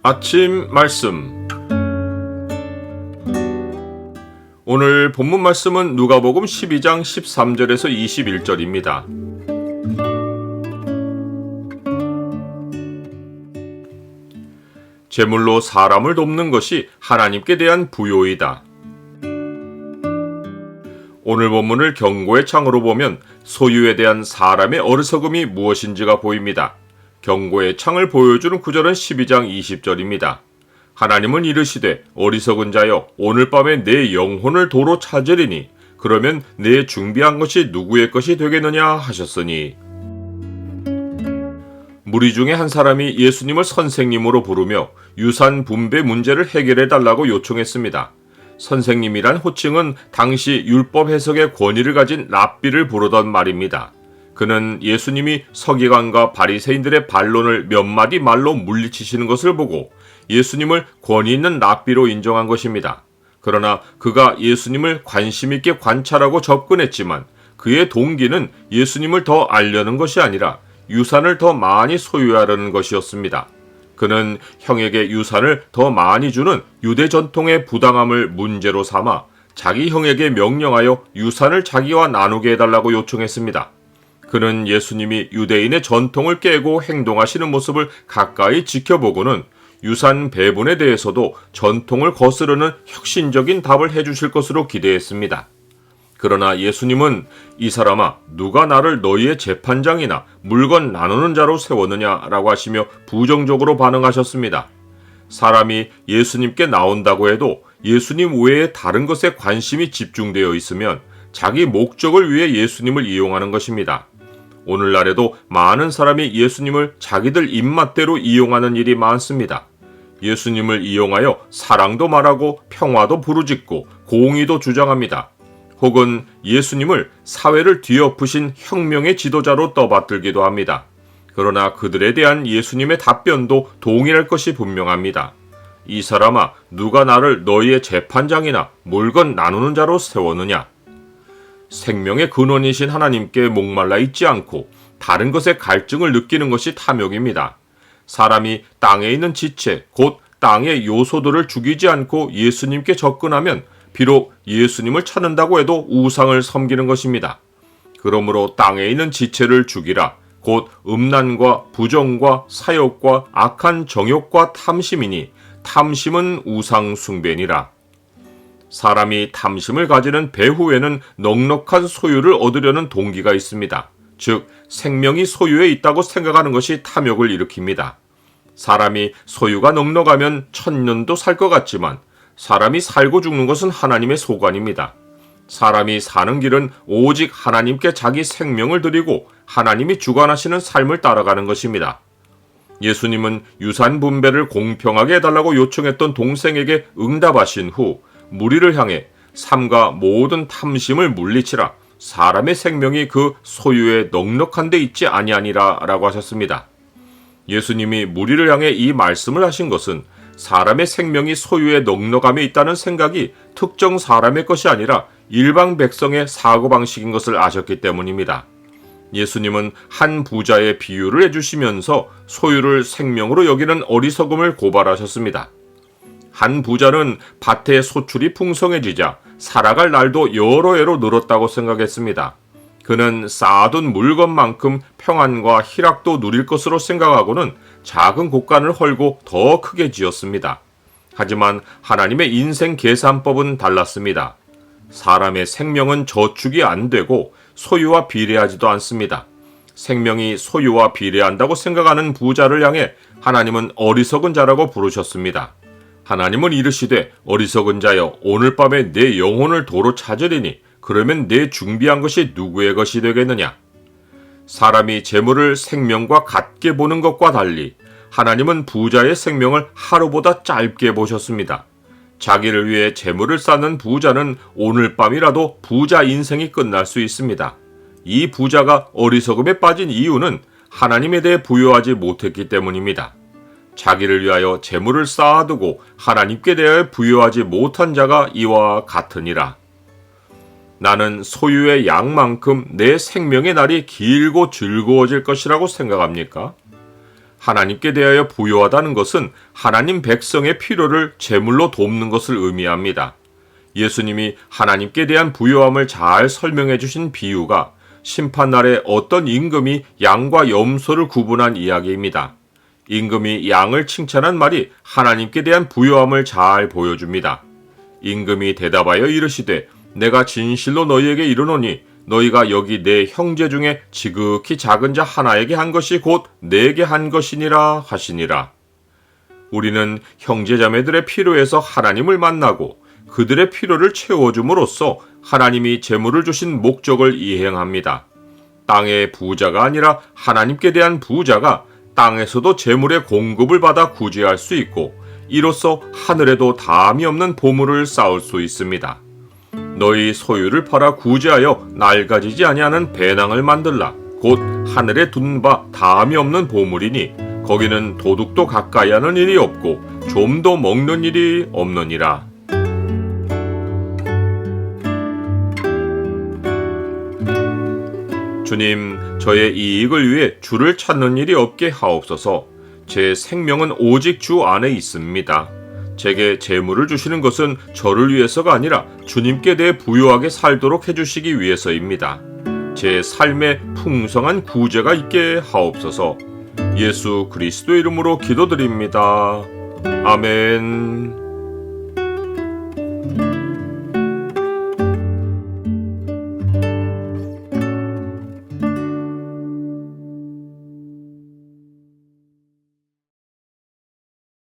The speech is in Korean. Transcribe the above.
아침 말씀. 오늘 본문 말씀은 누가복음 12장 13절에서 21절입니다. 재물로 사람을 돕는 것이 하나님께 대한 부요이다. 오늘 본문을 경고의 창으로 보면 소유에 대한 사람의 어리석음이 무엇인지가 보입니다. 경고의 창을 보여주는 구절은 12장 20절입니다. 하나님은 이르시되 어리석은 자여 오늘 밤에 내 영혼을 도로 찾으리니 그러면 내 준비한 것이 누구의 것이 되겠느냐 하셨으니. 무리 중에 한 사람이 예수님을 선생님으로 부르며 유산 분배 문제를 해결해 달라고 요청했습니다. 선생님이란 호칭은 당시 율법 해석의 권위를 가진 랍비를 부르던 말입니다. 그는 예수님이 서기관과 바리새인들의 반론을 몇 마디 말로 물리치시는 것을 보고 예수님을 권위 있는 랍비로 인정한 것입니다. 그러나 그가 예수님을 관심 있게 관찰하고 접근했지만 그의 동기는 예수님을 더 알려는 것이 아니라 유산을 더 많이 소유하려는 것이었습니다. 그는 형에게 유산을 더 많이 주는 유대 전통의 부당함을 문제로 삼아 자기 형에게 명령하여 유산을 자기와 나누게 해달라고 요청했습니다. 그는 예수님이 유대인의 전통을 깨고 행동하시는 모습을 가까이 지켜보고는 유산 배분에 대해서도 전통을 거스르는 혁신적인 답을 해주실 것으로 기대했습니다. 그러나 예수님은 이 사람아 누가 나를 너희의 재판장이나 물건 나누는 자로 세웠느냐라고 하시며 부정적으로 반응하셨습니다. 사람이 예수님께 나온다고 해도 예수님 외에 다른 것에 관심이 집중되어 있으면 자기 목적을 위해 예수님을 이용하는 것입니다. 오늘날에도 많은 사람이 예수님을 자기들 입맛대로 이용하는 일이 많습니다. 예수님을 이용하여 사랑도 말하고 평화도 부르짖고 공의도 주장합니다. 혹은 예수님을 사회를 뒤엎으신 혁명의 지도자로 떠받들기도 합니다. 그러나 그들에 대한 예수님의 답변도 동일할 것이 분명합니다. 이 사람아 누가 나를 너희의 재판장이나 물건 나누는 자로 세웠느냐? 생명의 근원이신 하나님께 목말라 있지 않고 다른 것에 갈증을 느끼는 것이 탐욕입니다. 사람이 땅에 있는 지체, 곧 땅의 요소들을 죽이지 않고 예수님께 접근하면 비록 예수님을 찾는다고 해도 우상을 섬기는 것입니다. 그러므로 땅에 있는 지체를 죽이라. 곧 음란과 부정과 사욕과 악한 정욕과 탐심이니 탐심은 우상 숭배니라. 사람이 탐심을 가지는 배후에는 넉넉한 소유를 얻으려는 동기가 있습니다. 즉 생명이 소유에 있다고 생각하는 것이 탐욕을 일으킵니다. 사람이 소유가 넉넉하면 1000년도 살 것 같지만 사람이 살고 죽는 것은 하나님의 소관입니다. 사람이 사는 길은 오직 하나님께 자기 생명을 드리고 하나님이 주관하시는 삶을 따라가는 것입니다. 예수님은 유산 분배를 공평하게 해달라고 요청했던 동생에게 응답하신 후 무리를 향해 삼가 모든 탐심을 물리치라. 사람의 생명이 그 소유에 넉넉한 데 있지 아니하니라 라고 하셨습니다. 예수님이 무리를 향해 이 말씀을 하신 것은 사람의 생명이 소유에 넉넉함에 있다는 생각이 특정 사람의 것이 아니라 일반 백성의 사고방식인 것을 아셨기 때문입니다. 예수님은 한 부자의 비유를 해주시면서 소유를 생명으로 여기는 어리석음을 고발하셨습니다. 한 부자는 밭에 소출이 풍성해지자 살아갈 날도 여러 해로 늘었다고 생각했습니다. 그는 쌓아둔 물건만큼 평안과 희락도 누릴 것으로 생각하고는 작은 곳간을 헐고 더 크게 지었습니다. 하지만 하나님의 인생 계산법은 달랐습니다. 사람의 생명은 저축이 안 되고 소유와 비례하지도 않습니다. 생명이 소유와 비례한다고 생각하는 부자를 향해 하나님은 어리석은 자라고 부르셨습니다. 하나님은 이르시되 어리석은 자여 오늘 밤에 내 영혼을 도로 찾으리니 그러면 내 준비한 것이 누구의 것이 되겠느냐? 사람이 재물을 생명과 같게 보는 것과 달리 하나님은 부자의 생명을 하루보다 짧게 보셨습니다. 자기를 위해 재물을 쌓는 부자는 오늘 밤이라도 부자 인생이 끝날 수 있습니다. 이 부자가 어리석음에 빠진 이유는 하나님에 대해 부여하지 못했기 때문입니다. 자기를 위하여 재물을 쌓아두고 하나님께 대하여 부여하지 못한 자가 이와 같으니라. 나는 소유의 양만큼 내 생명의 날이 길고 즐거워질 것이라고 생각합니까? 하나님께 대하여 부요하다는 것은 하나님 백성의 필요를 제물로 돕는 것을 의미합니다. 예수님이 하나님께 대한 부요함을 잘 설명해 주신 비유가 심판날에 어떤 임금이 양과 염소를 구분한 이야기입니다. 임금이 양을 칭찬한 말이 하나님께 대한 부요함을 잘 보여줍니다. 임금이 대답하여 이르시되 내가 진실로 너희에게 이르노니 너희가 여기 내 형제 중에 지극히 작은 자 하나에게 한 것이 곧 내게 한 것이니라 하시니라. 우리는 형제자매들의 필요에서 하나님을 만나고 그들의 필요를 채워줌으로써 하나님이 재물을 주신 목적을 이행합니다. 땅의 부자가 아니라 하나님께 대한 부자가 땅에서도 재물의 공급을 받아 구제할 수 있고 이로써 하늘에도 담이 없는 보물을 쌓을 수 있습니다. 너희 소유를 팔아 구제하여 낡아지지 아니하는 배낭을 만들라. 곧 하늘에 둔 바 담이 없는 보물이니 거기는 도둑도 가까이 하는 일이 없고 좀도 먹는 일이 없느니라. 주님, 저의 이익을 위해 주를 찾는 일이 없게 하옵소서. 제 생명은 오직 주 안에 있습니다. 제게 재물을 주시는 것은 저를 위해서가 아니라 주님께 대해 부유하게 살도록 해주시기 위해서입니다. 제 삶에 풍성한 구제가 있게 하옵소서. 예수 그리스도 이름으로 기도드립니다. 아멘.